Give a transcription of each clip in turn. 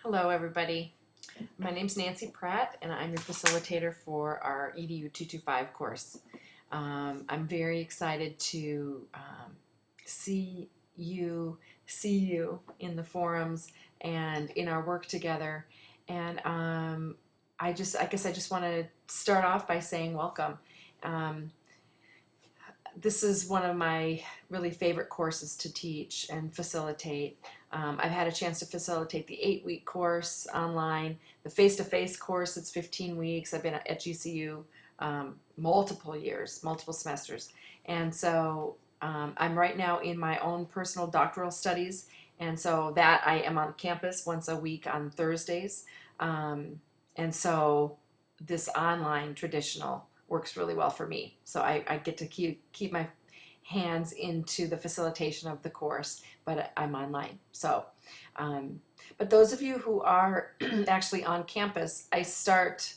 Hello, everybody. My name's Nancy Pratt, and I'm your facilitator for our EDU 225 course. I'm very excited to see you in the forums and in our work together. And I guess I just want to start off by saying welcome. Um, this is one of my really favorite courses to teach and facilitate. I've had a chance to facilitate the 8-week course online, the face-to-face course. It's 15 weeks. I've been at GCU multiple years, multiple semesters, and so I'm right now in my own personal doctoral studies, and so that I am on campus once a week on Thursdays, and so this online traditional works really well for me. So I get to keep my hands into the facilitation of the course, but I'm online. So, but those of you who are actually on campus, I start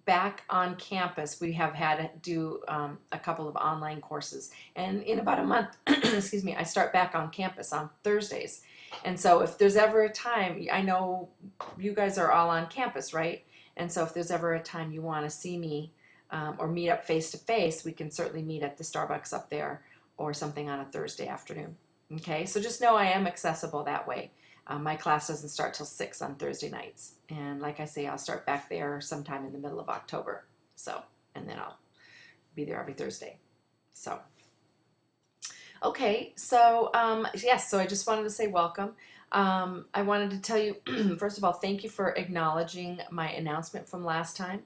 back on campus. We have had to do a couple of online courses, and in about a month, excuse me, I start back on campus on Thursdays. And so if there's ever a time, I know you guys are all on campus, right? And so if there's ever a time you want to see me or meet up face to face, we can certainly meet at the Starbucks up there or something on a Thursday afternoon. Okay, so just know I am accessible that way. My class doesn't start till 6 on Thursday nights. And like I say, I'll start back there sometime in the middle of October. So, and then I'll be there every Thursday. So, okay, so yes, so I just wanted to say welcome. I wanted to tell you, first of all, thank you for acknowledging my announcement from last time.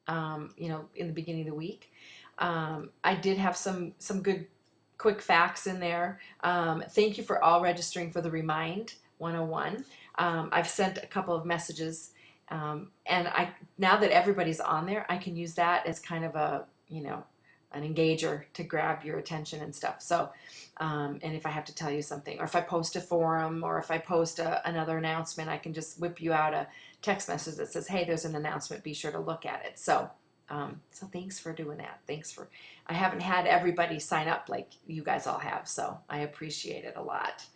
In the beginning of the week. I did have some good quick facts in there. Thank you for all registering for the Remind 101. I've sent a couple of messages, and now that everybody's on there, I can use that as kind of an engager to grab your attention and stuff. So, and if I have to tell you something, or if I post a forum, or if I post another announcement, I can just whip you out a text message that says, "Hey, there's an announcement. Be sure to look at it." So, so thanks for doing that. I haven't had everybody sign up like you guys all have, so I appreciate it a lot.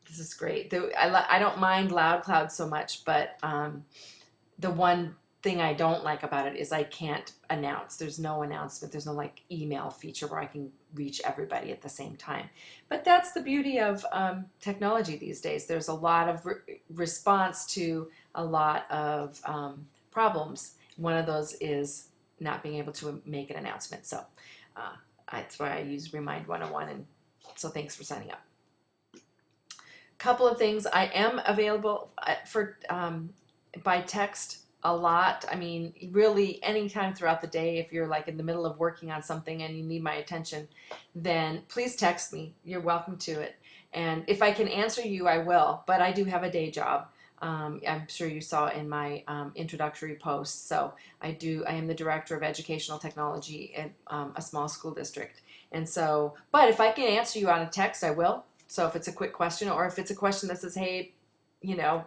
This is great. I don't mind LoudCloud so much, but the one thing I don't like about it is I can't announce. There's no announcement. There's no like email feature where I can reach everybody at the same time. But that's the beauty of technology these days. There's a lot of response to a lot of problems. One of those is not being able to make an announcement. So that's why I use Remind 101, and so thanks for signing up. Couple of things. I am available for by text a lot. I mean, really anytime throughout the day. If you're like in the middle of working on something and you need my attention, then please text me. You're welcome to it. And if I can answer you, I will. But I do have a day job. I'm sure you saw in my introductory post. So I am the director of educational technology at a small school district. And so, but if I can answer you on a text, I will. So if it's a quick question, or if it's a question that says, "Hey,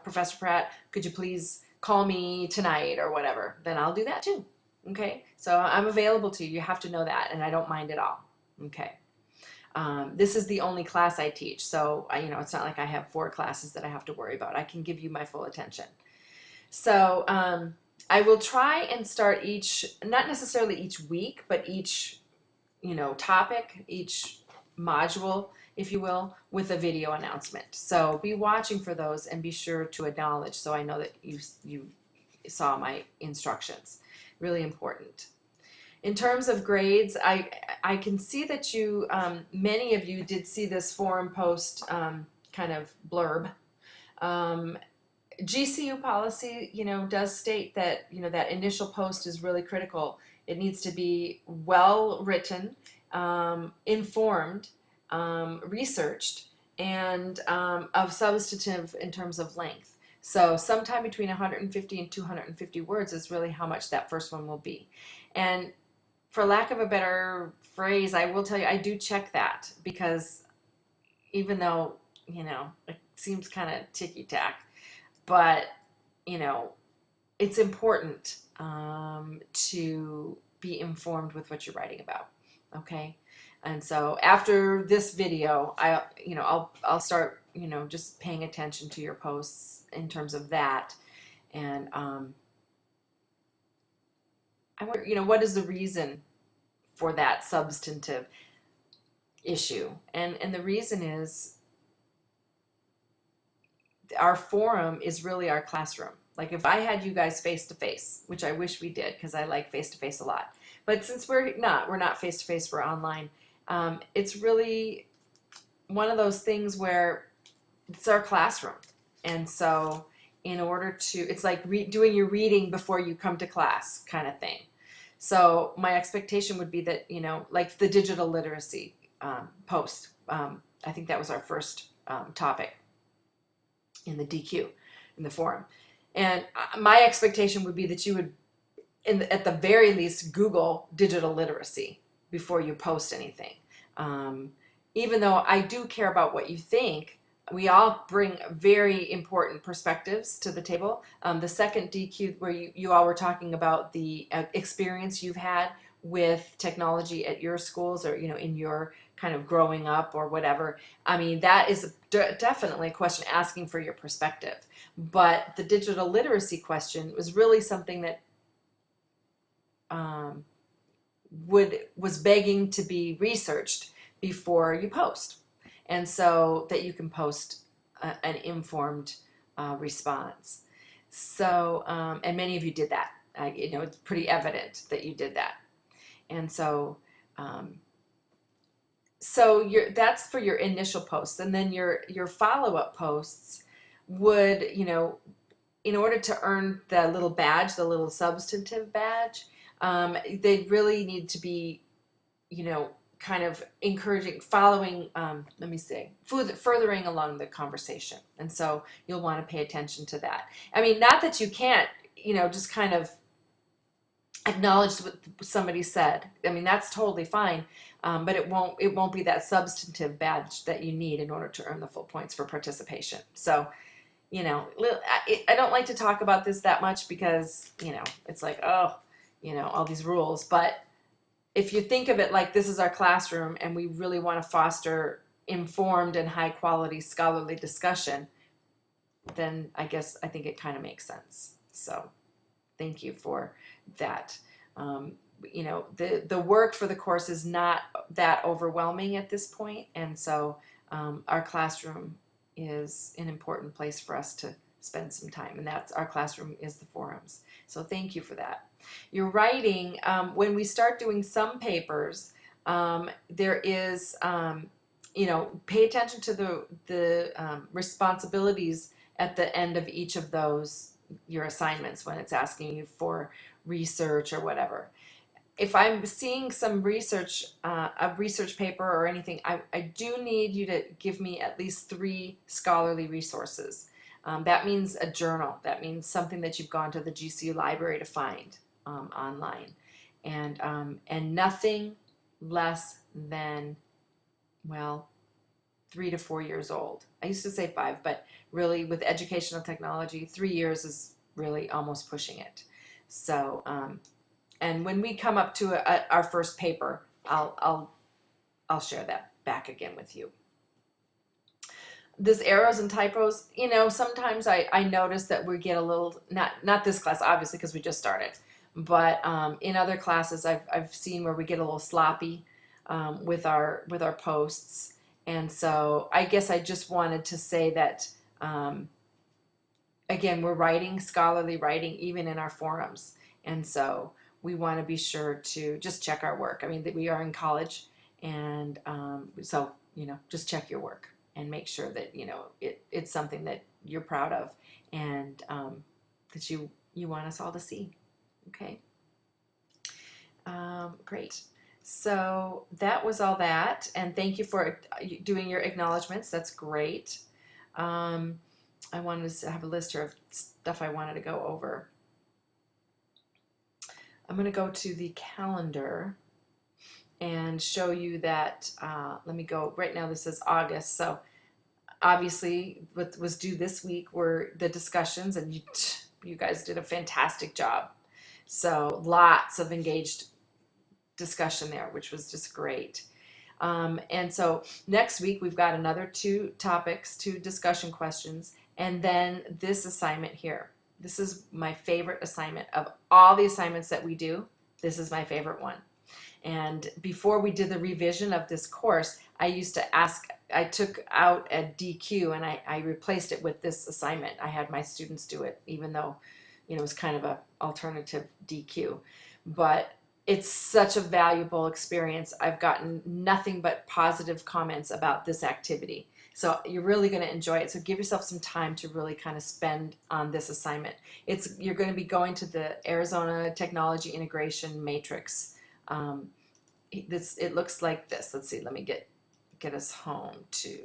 Professor Pratt, could you please call me tonight," or whatever, then I'll do that too. Okay, so I'm available to you. You have to know that, and I don't mind at all. Okay. This is the only class I teach, so it's not like I have 4 classes that I have to worry about. I can give you my full attention. So I will try and start not necessarily each week, but each topic, each module, if you will, with a video announcement. So be watching for those and be sure to acknowledge so I know that you saw my instructions. Really important. In terms of grades, I can see that you, many of you did see this forum post kind of blurb. GCU policy, does state that, that initial post is really critical. It needs to be well written, informed, researched, and of substantive in terms of length. So sometime between 150 and 250 words is really how much that first one will be. And for lack of a better phrase, I will tell you, I do check that, because even though, it seems kind of ticky-tack, but, it's important to be informed with what you're writing about, okay? And so after this video, I'll start just paying attention to your posts in terms of that. And I wonder, what is the reason for that substantive issue? And the reason is our forum is really our classroom. Like if I had you guys face to face, which I wish we did because I like face to face a lot. But since we're not face to face, we're online. It's really one of those things where it's our classroom. And so in order to, it's like doing your reading before you come to class kind of thing. So my expectation would be that, like the digital literacy post, I think that was our first topic in the DQ, in the forum. And my expectation would be that you would, at the very least, Google digital literacy before you post anything. Even though I do care about what you think, we all bring very important perspectives to the table. The second DQ, where you all were talking about the experience you've had with technology at your schools, or in your kind of growing up or whatever. I mean, that is definitely a question asking for your perspective. But the digital literacy question was really something that was begging to be researched before you post, and so that you can post an informed response. So, and many of you did that. It's pretty evident that you did that. And so, that's for your initial posts, and then your follow-up posts would, in order to earn the little badge, the little substantive badge, they really need to be, kind of encouraging, following, furthering along the conversation. And so you'll want to pay attention to that. I mean, not that you can't, just kind of acknowledge what somebody said. I mean, that's totally fine. But it won't be that substantive badge that you need in order to earn the full points for participation. So, I don't like to talk about this that much because, it's like, oh, all these rules. But if you think of it like this is our classroom and we really want to foster informed and high quality scholarly discussion, then I think it kind of makes sense. So thank you for that. The work for the course is not that overwhelming at this point, and so our classroom is an important place for us to spend some time, and that's our classroom is the forums. So thank you for that. Your writing, when we start doing some papers, there is, pay attention to the responsibilities at the end of each of those, your assignments, when it's asking you for research or whatever. If I'm seeing some research, a research paper or anything, I do need you to give me at least 3 scholarly resources. That means a journal. That means something that you've gone to the GCU library to find online, and nothing less than, 3 to 4 years old. I used to say 5, but really with educational technology, 3 years is really almost pushing it. So, and when we come up to our first paper, I'll share that back again with you. This errors and typos, sometimes I notice that we get a little, not this class obviously because we just started, but in other classes I've seen where we get a little sloppy with our posts, and so I guess I just wanted to say that again, we're scholarly writing even in our forums, and so we want to be sure to just check our work. I mean, we are in college, and so just check your work and make sure that it's something that you're proud of, and that you want us all to see. Okay. Great. So that was all that, and thank you for doing your acknowledgments. That's great. I wanted to have a list here of stuff I wanted to go over. I'm going to go to the calendar and show you that, let me go, right now this is August, so obviously what was due this week were the discussions, and you guys did a fantastic job. So lots of engaged discussion there, which was just great. And so next week we've got another 2 topics, 2 discussion questions, and then this assignment here. This is my favorite assignment of all the assignments that we do. This is my favorite one. And before we did the revision of this course, I took out a DQ and I replaced it with this assignment. I had my students do it, even though, it was kind of an alternative DQ. But it's such a valuable experience. I've gotten nothing but positive comments about this activity. So you're really going to enjoy it. So give yourself some time to really kind of spend on this assignment. You're going to be going to the Arizona Technology Integration Matrix. It looks like this. Let's see. Let me get us home to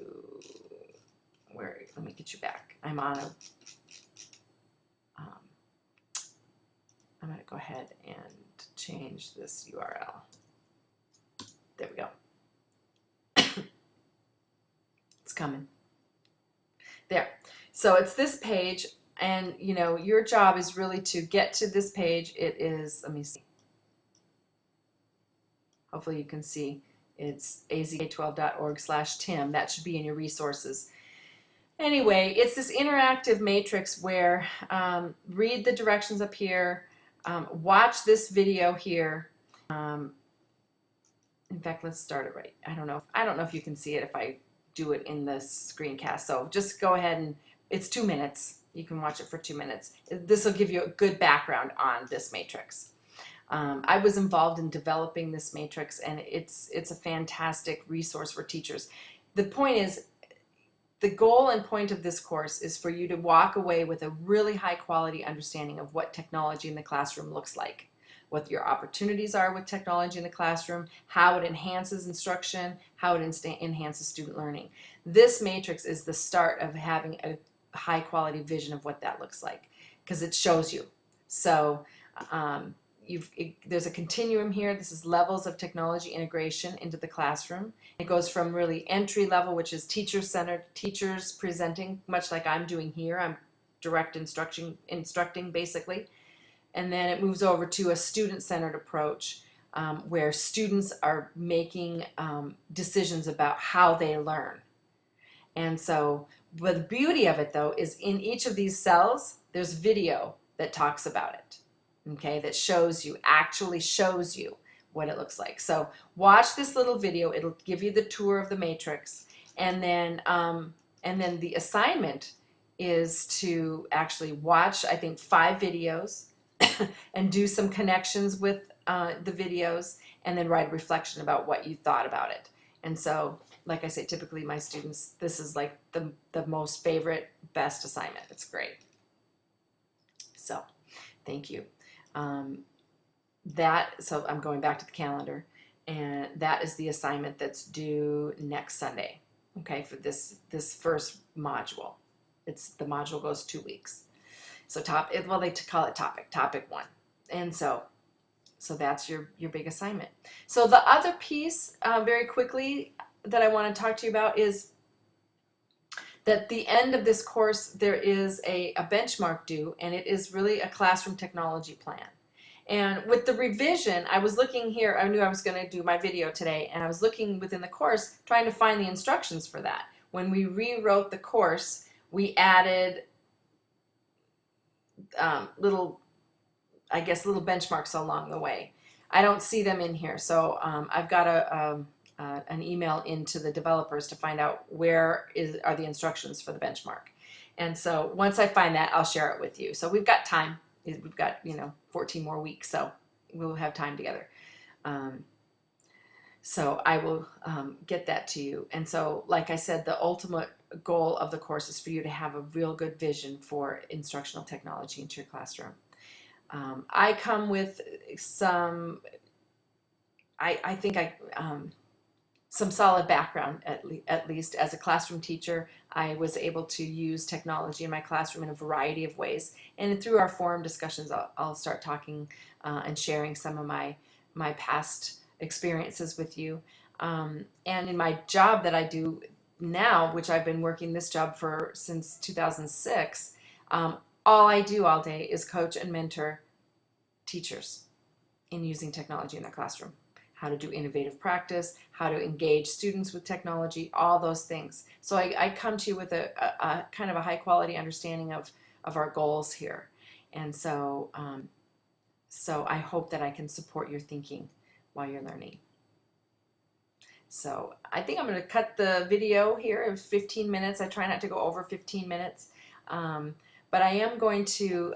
where. Let me get you back. I'm on a. I'm going to go ahead and change this URL. There we go. It's coming. There. So it's this page, and your job is really to get to this page. It is. Let me see. Hopefully you can see. It's azk12.org/Tim. That should be in your resources. Anyway, it's this interactive matrix where read the directions up here, watch this video here. In fact, let's start it right. I don't know if you can see it if I do it in the screencast. So just go ahead and it's 2 minutes. You can watch it for 2 minutes. This will give you a good background on this matrix. I was involved in developing this matrix, and it's a fantastic resource for teachers. The point is, the goal and point of this course is for you to walk away with a really high quality understanding of what technology in the classroom looks like, what your opportunities are with technology in the classroom, how it enhances instruction, how it enhances student learning. This matrix is the start of having a high quality vision of what that looks like, because it shows you. So there's a continuum here. This is levels of technology integration into the classroom. It goes from really entry level, which is teacher-centered, teachers presenting, much like I'm doing here. I'm direct instructing basically. And then it moves over to a student-centered approach where students are making decisions about how they learn. And so, but the beauty of it though is in each of these cells, there's video that talks about it. Okay, that actually shows you what it looks like. So watch this little video. It'll give you the tour of the matrix, and then the assignment is to actually watch, I think, 5 videos and do some connections with the videos, and then write a reflection about what you thought about it. And so, like I say, typically my students, this is like the most favorite, best assignment. It's great. So, thank you. So I'm going back to the calendar, and that is the assignment that's due next Sunday. Okay, for this first module. The module goes 2 weeks. So they call it topic 1. And so that's your big assignment. So the other piece, very quickly, that I want to talk to you about is that at the end of this course there is a benchmark due, and it is really a classroom technology plan. And with the revision, I was looking here, I knew I was going to do my video today, and I was looking within the course trying to find the instructions for that. When we rewrote the course, we added little benchmarks along the way. I don't see them in here, so I've got an email into the developers to find out where are the instructions for the benchmark. And so once I find that, I'll share it with you. So we've got time. We've got 14 more weeks, so we'll have time together. So I will get that to you. And so, like I said, the ultimate goal of the course is for you to have a real good vision for instructional technology into your classroom. I come with some, I think some solid background, at least as a classroom teacher. I was able to use technology in my classroom in a variety of ways, and through our forum discussions I'll start talking and sharing some of my past experiences with you. And in my job that I do now, which I've been working this job since 2006, all I do all day is coach and mentor teachers in using technology in their classroom. how to do innovative practice, how to engage students with technology, all those things. So I come to you with a kind of a high quality understanding of our goals here. And so I hope that I can support your thinking while you're learning. So I think I'm going to cut the video here of 15 minutes. I try not to go over 15 minutes. But I am going to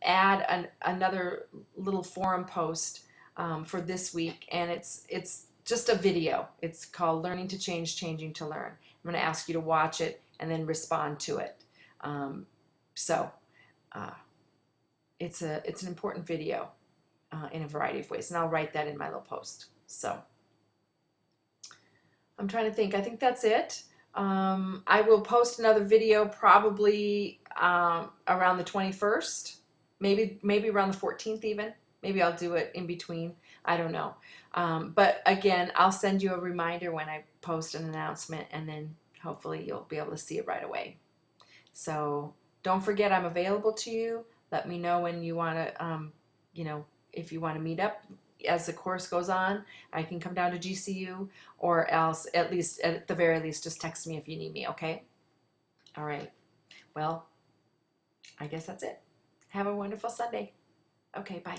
add another little forum post for this week, and it's just a video. It's called Learning to Change, Changing to Learn. I'm going to ask you to watch it and then respond to it. So it's an important video in a variety of ways, and I'll write that in my little post. So I'm trying to think. I think that's it. I will post another video probably around the 21st, maybe around the 14th even. Maybe I'll do it in between. I don't know. But again, I'll send you a reminder when I post an announcement, and then hopefully you'll be able to see it right away. So don't forget, I'm available to you. Let me know when you want to, if you want to meet up as the course goes on. I can come down to GCU, or else at the very least, just text me if you need me, okay? All right. Well, I guess that's it. Have a wonderful Sunday. Okay, bye.